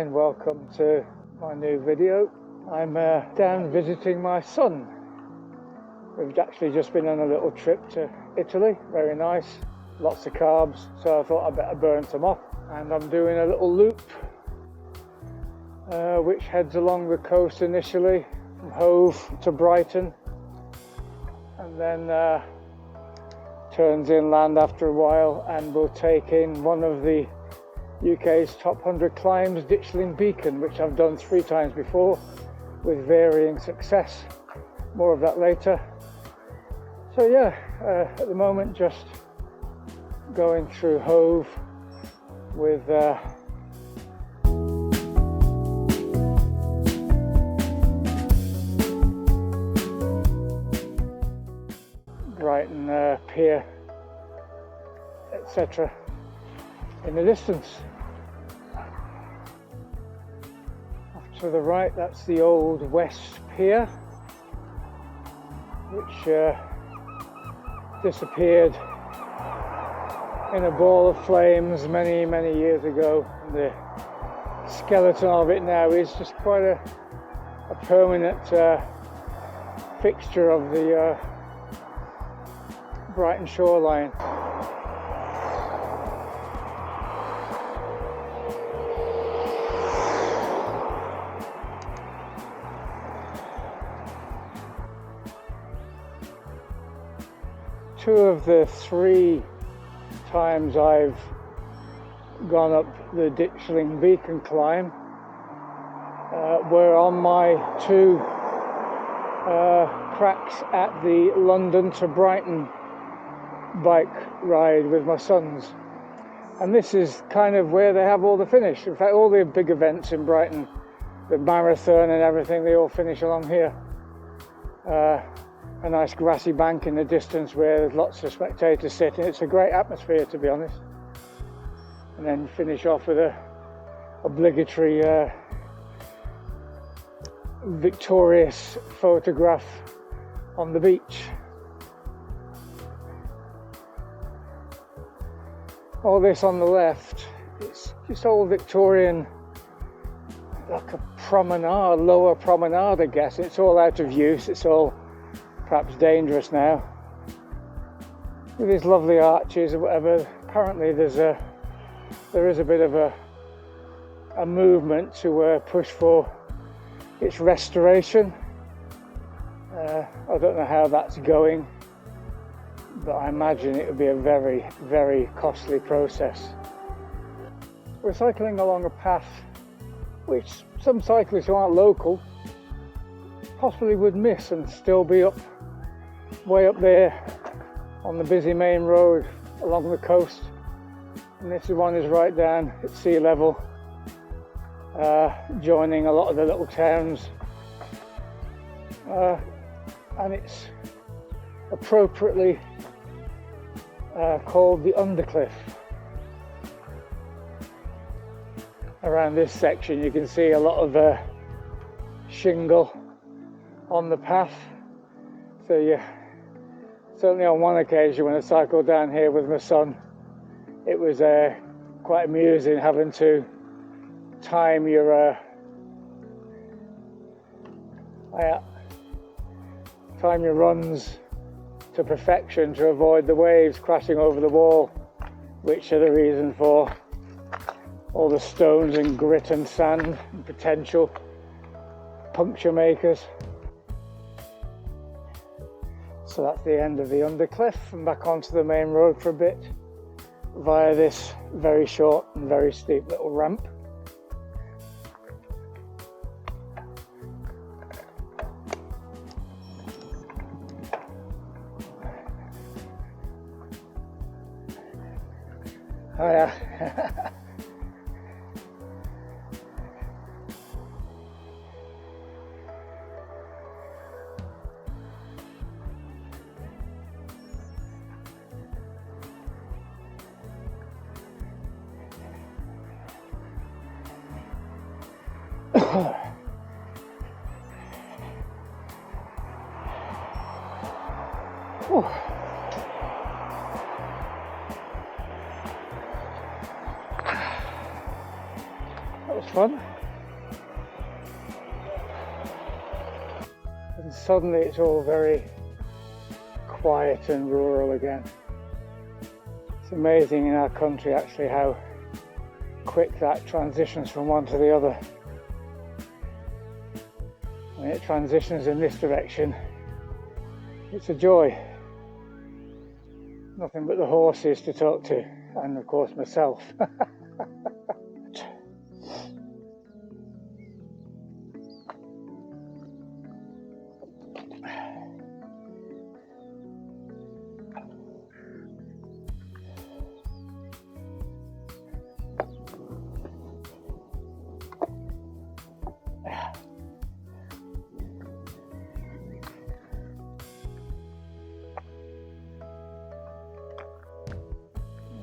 and welcome to my new video. I'm down visiting my son. We've actually just been on a little trip to Italy, very nice, lots of carbs, so I thought I'd better burn some off. And I'm doing a little loop which heads along the coast initially from Hove to Brighton and then turns inland after a while, and will take in one of the UK's top 100 climbs, Ditchling Beacon, which I've done 3 times before with varying success. More of that later. So yeah, at the moment just going through Hove with Brighton pier, etc. in the distance. Off to the right, that's the old West Pier, which disappeared in a ball of flames many years ago. And the skeleton of it now is just quite a permanent fixture of the Brighton shoreline. Two of the 3 times I've gone up the Ditchling Beacon climb were on my 2 cracks at the London to Brighton bike ride with my sons. And this is kind of where they have all the finish. In fact, all the big events in Brighton, the marathon and everything, they all finish along here. A nice grassy bank in the distance where there's lots of spectators sitting. It's a great atmosphere, to be honest. And then finish off with a obligatory victorious photograph on the beach. All this on the left, it's just old Victorian, like a promenade, lower promenade, I guess. It's all out of use. It's all perhaps dangerous now, with these lovely arches or whatever. Apparently there is a bit of a movement to push for its restoration. I don't know how that's going, but I imagine it would be a very costly process. We're cycling along a path which some cyclists who aren't local possibly would miss and still be way up there on the busy main road along the coast. And this one is right down at sea level, joining a lot of the little towns, and it's appropriately called the Undercliff. Around this section you can see a lot of shingle on the path, so you certainly on one occasion when I cycled down here with my son, it was quite amusing having to time your runs to perfection to avoid the waves crashing over the wall, which are the reason for all the stones and grit and sand and potential puncture makers. So that's the end of the Undercliff, and back onto the main road for a bit via this very short and very steep little ramp. Oh yeah. That was fun. suddenly it's all very quiet and rural again. It's amazing in our country actually how quick that transitions from one to the other. When it transitions in this direction, it's a joy. Nothing but the horses to talk to, and of course myself.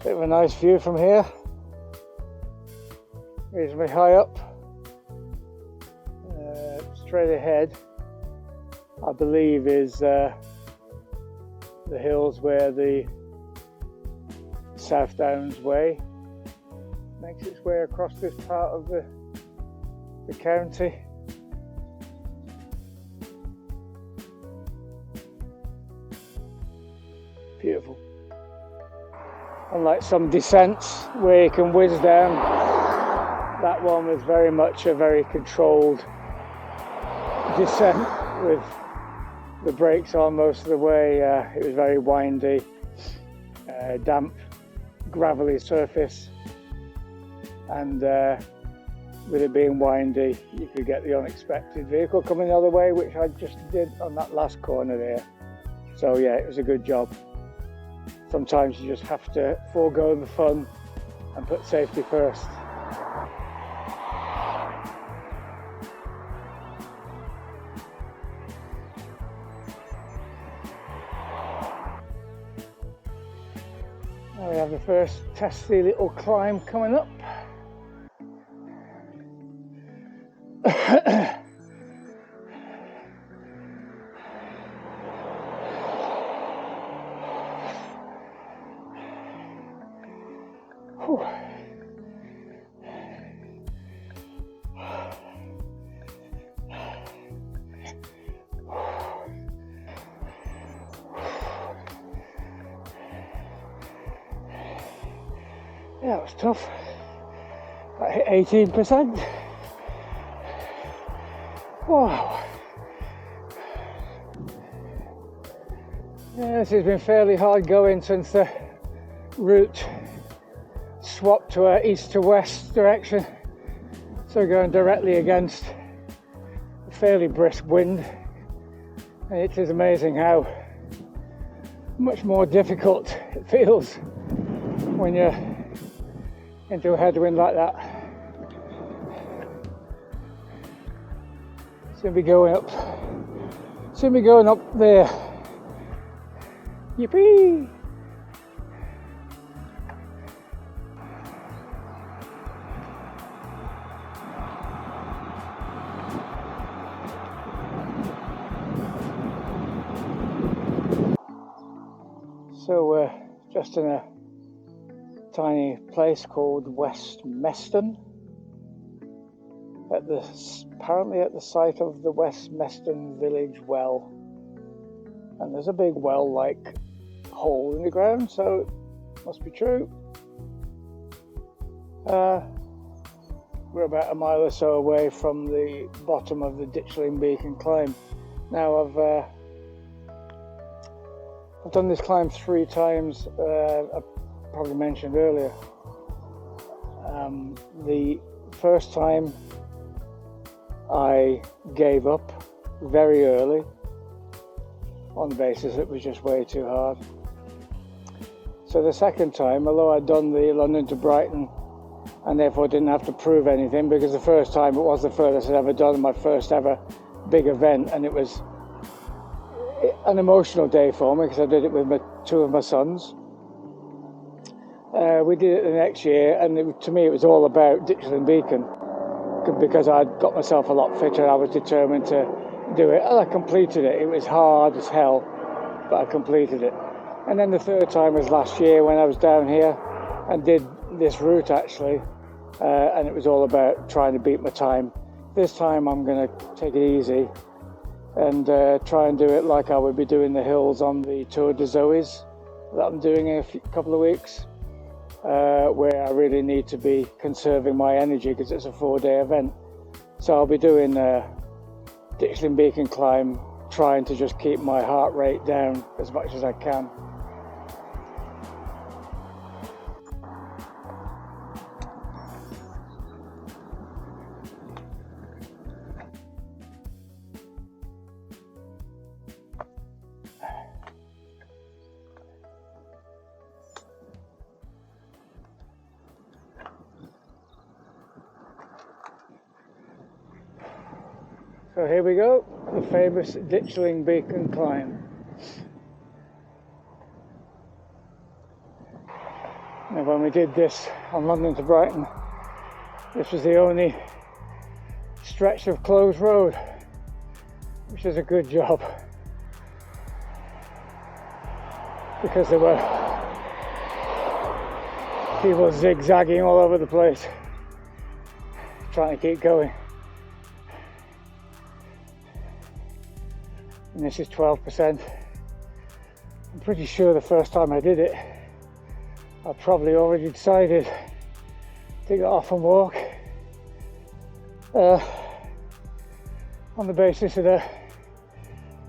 Bit of a nice view from here, reasonably high up. Straight ahead, I believe, is the hills where the South Downs Way makes its way across this part of the county. Beautiful. Unlike some descents where you can whiz down, that one was very much a very controlled descent with the brakes on most of the way. It was very windy, damp, gravelly surface, and with it being windy, you could get the unexpected vehicle coming the other way, which I just did on that last corner there. So yeah, it was a good job. Sometimes you just have to forego the fun and put safety first. Now we have the first testy little climb coming up. Yeah, it was tough. I hit 18%. Wow. Yeah, this has been fairly hard going since the route swapped to an east to west direction. So going directly against a fairly brisk wind. And it is amazing how much more difficult it feels when you're into a headwind like that. Seem to be going up there. Yippee! So we're just in a tiny place called West Meston, apparently at the site of the West Meston village well, and there's a big well-like hole in the ground, so it must be true. We're about a mile or so away from the bottom of the Ditchling Beacon climb. Now I've done this climb 3 times. I probably mentioned earlier. The first time I gave up very early on the basis it was just way too hard. So the second time, although I'd done the London to Brighton and therefore didn't have to prove anything, because the first time it was the furthest I'd ever done, my first ever big event, and it was an emotional day for me because I did it with 2 of my sons. We did it the next year, and to me it was all about Ditchling Beacon, because I'd got myself a lot fitter. I was determined to do it, and I completed it. It was hard as hell, but I completed it. And then the third time was last year when I was down here and did this route actually, and it was all about trying to beat my time. This time I'm going to take it easy and try and do it like I would be doing the hills on the Tour de Zoes that I'm doing in a couple of weeks, where I really need to be conserving my energy because it's a 4-day event. So I'll be doing a Ditchling Beacon climb, trying to just keep my heart rate down as much as I can. So here we go, the famous Ditchling Beacon climb. Now when we did this on London to Brighton, this was the only stretch of closed road, which is a good job, because there were people zigzagging all over the place, trying to keep going. And this is 12%. I'm pretty sure the first time I did it, I probably already decided to get off and walk on the basis that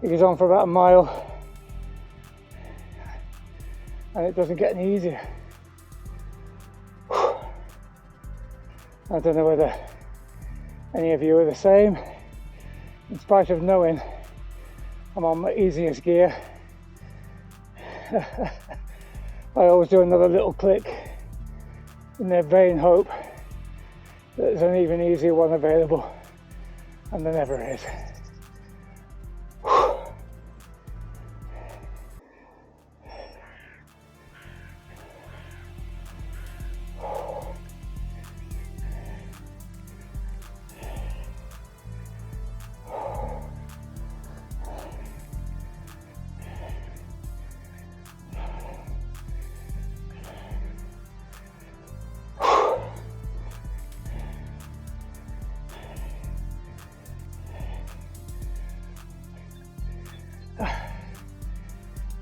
it goes on for about a mile and it doesn't get any easier. I don't know whether any of you are the same. In spite of knowing I'm on my easiest gear, I always do another little click in their vain hope that there's an even easier one available, and there never is.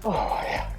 Oh yeah.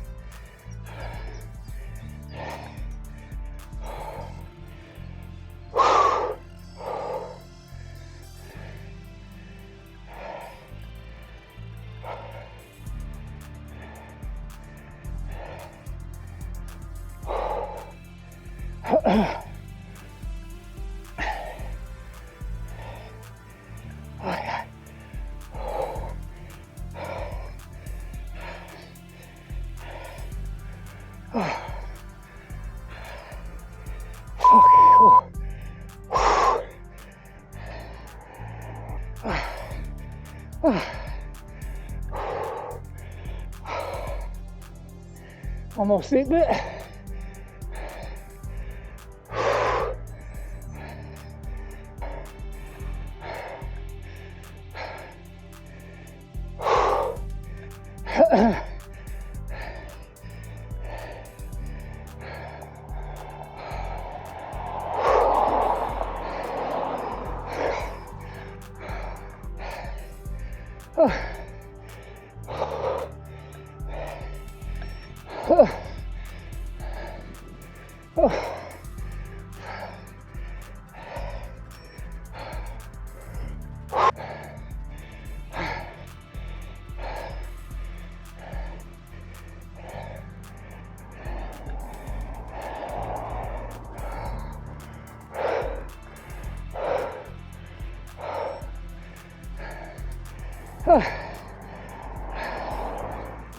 Almost hit it.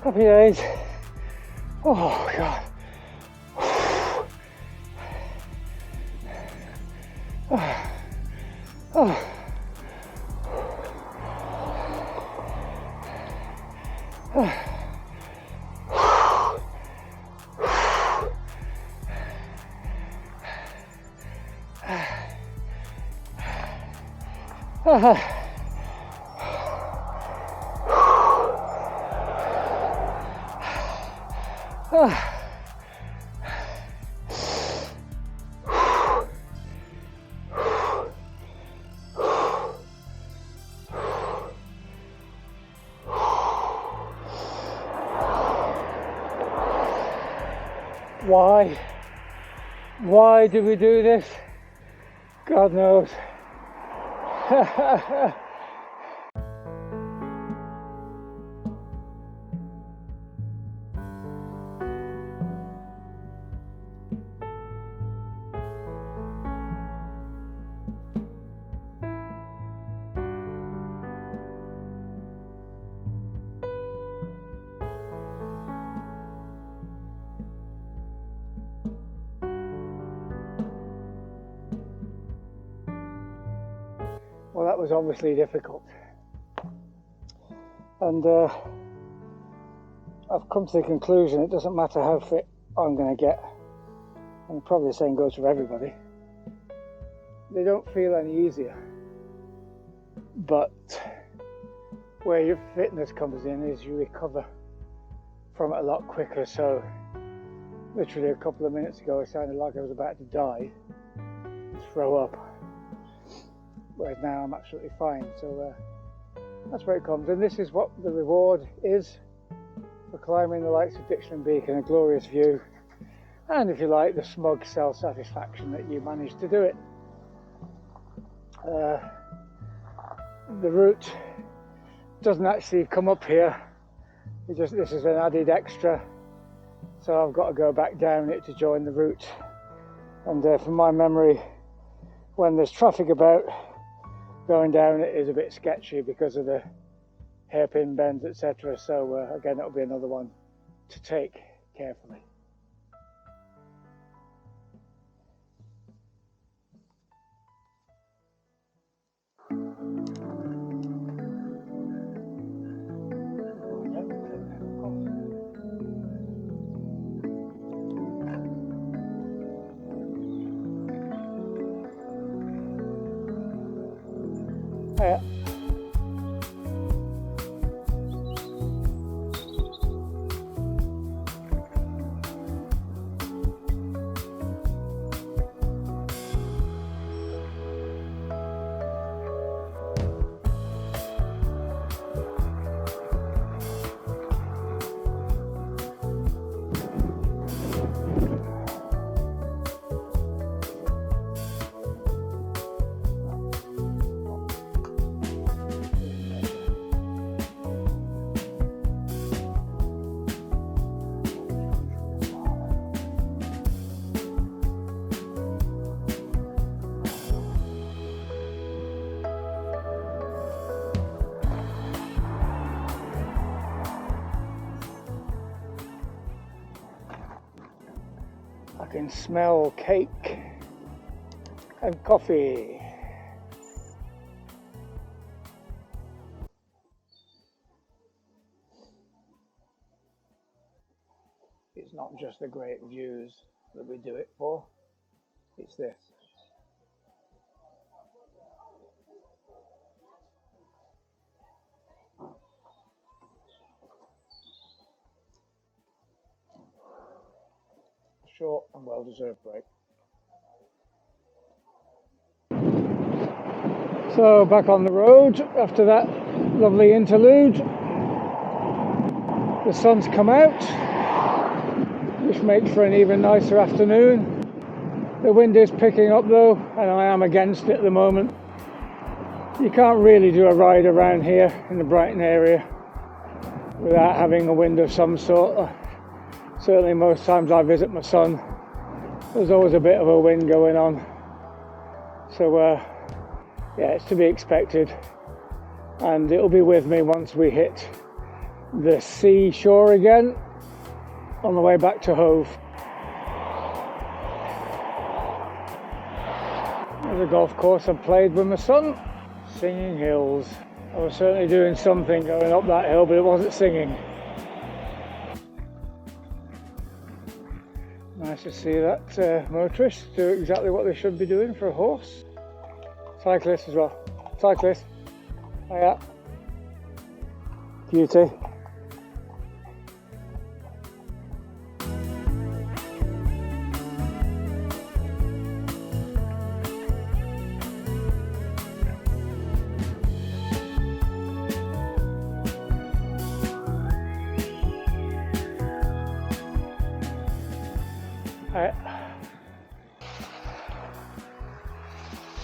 Happy days. Oh God. Why? Why do we do this? God knows. Well, that was obviously difficult, and I've come to the conclusion it doesn't matter how fit I'm going to get, and probably the same goes for everybody. They don't feel any easier, but where your fitness comes in is you recover from it a lot quicker. So literally a couple of minutes ago it sounded like I was about to die and throw up. Whereas now I'm absolutely fine, so that's where it comes. And this is what the reward is for climbing the likes of Ditchling Beacon, a glorious view, and if you like, the smug self-satisfaction that you managed to do it. The route doesn't actually come up here, this is an added extra, so I've got to go back down it to join the route. And from my memory, when there's traffic about, going down it is a bit sketchy because of the hairpin bends, etc. So again, it'll be another one to take carefully. Yeah. I can smell cake and coffee. It's not just the great views that we do it for, it's this. Short and well-deserved break. So back on the road after that lovely interlude. The sun's come out, which makes for an even nicer afternoon. The wind is picking up though, and I am against it at the moment. You can't really do a ride around here in the Brighton area without having a wind of some sort. Certainly most times I visit my son, there's always a bit of a wind going on. So yeah, it's to be expected, and it'll be with me once we hit the seashore again on the way back to Hove. There's a golf course I've played with my son, Singing Hills. I was certainly doing something going up that hill, but it wasn't singing. Nice to see that motorists do exactly what they should be doing for a horse. Cyclist as well. Cyclist. Oh yeah. Beauty.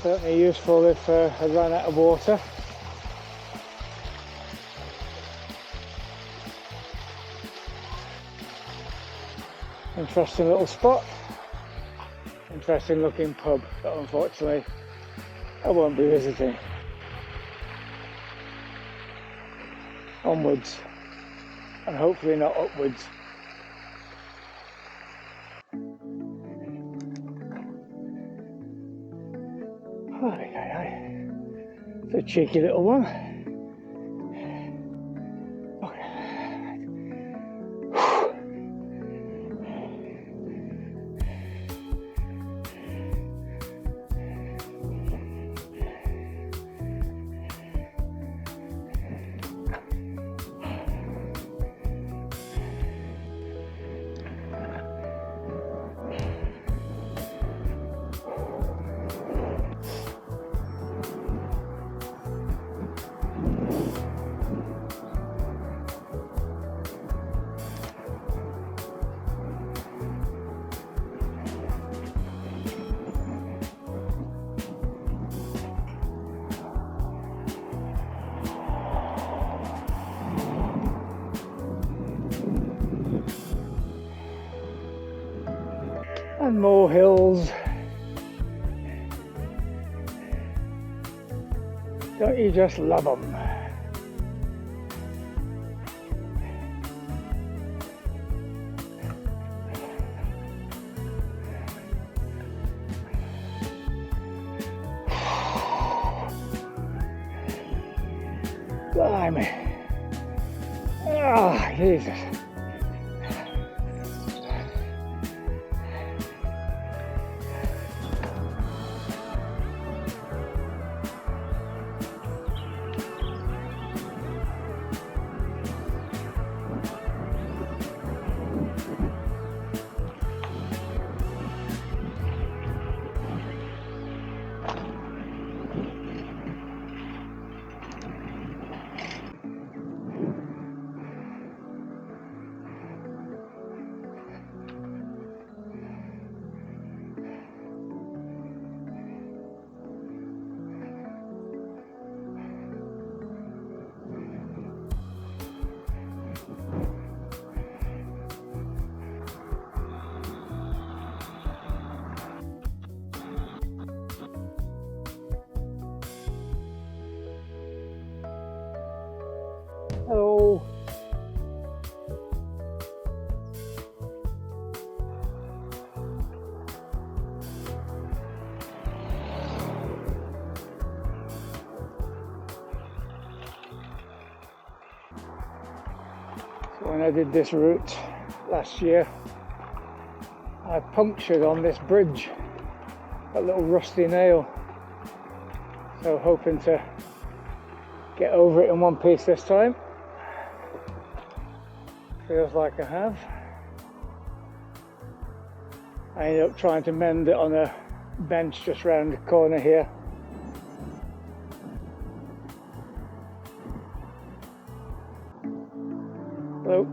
Certainly useful if I ran out of water. Interesting little spot. Interesting looking pub that unfortunately I won't be visiting. Onwards, and hopefully not upwards. It's a cheeky little one. And more hills. Don't you just love them? Blimey. Ah, oh, Jesus. Hello. So when I did this route last year, I punctured on this bridge, a little rusty nail. So hoping to get over it in one piece this time. Feels like I have. I ended up trying to mend it on a bench just round the corner here. Hello.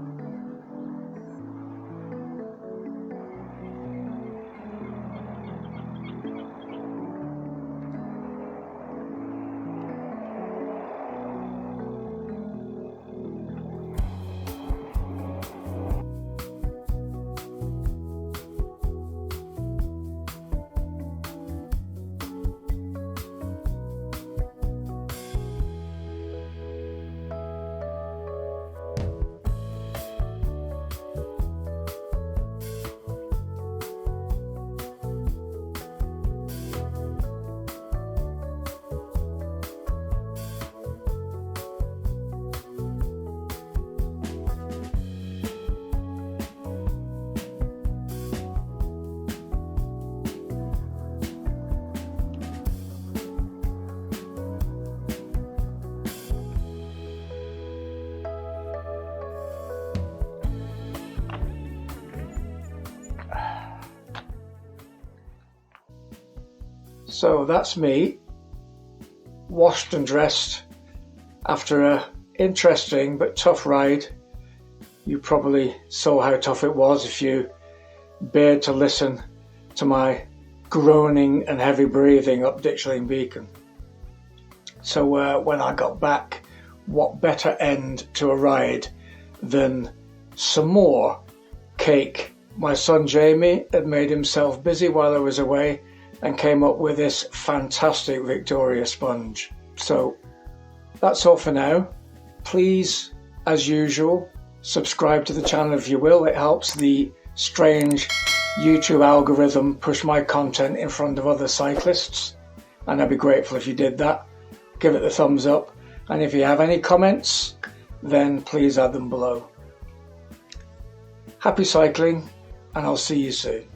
So that's me, washed and dressed after an interesting but tough ride. You probably saw how tough it was if you bear to listen to my groaning and heavy breathing up Ditchling Beacon. So when I got back, what better end to a ride than some more cake. My son Jamie had made himself busy while I was away and came up with this fantastic Victoria sponge. So that's all for now. Please, as usual, subscribe to the channel if you will. It helps the strange YouTube algorithm push my content in front of other cyclists, and I'd be grateful if you did that. Give it the thumbs up, and if you have any comments, then please add them below. Happy cycling, and I'll see you soon.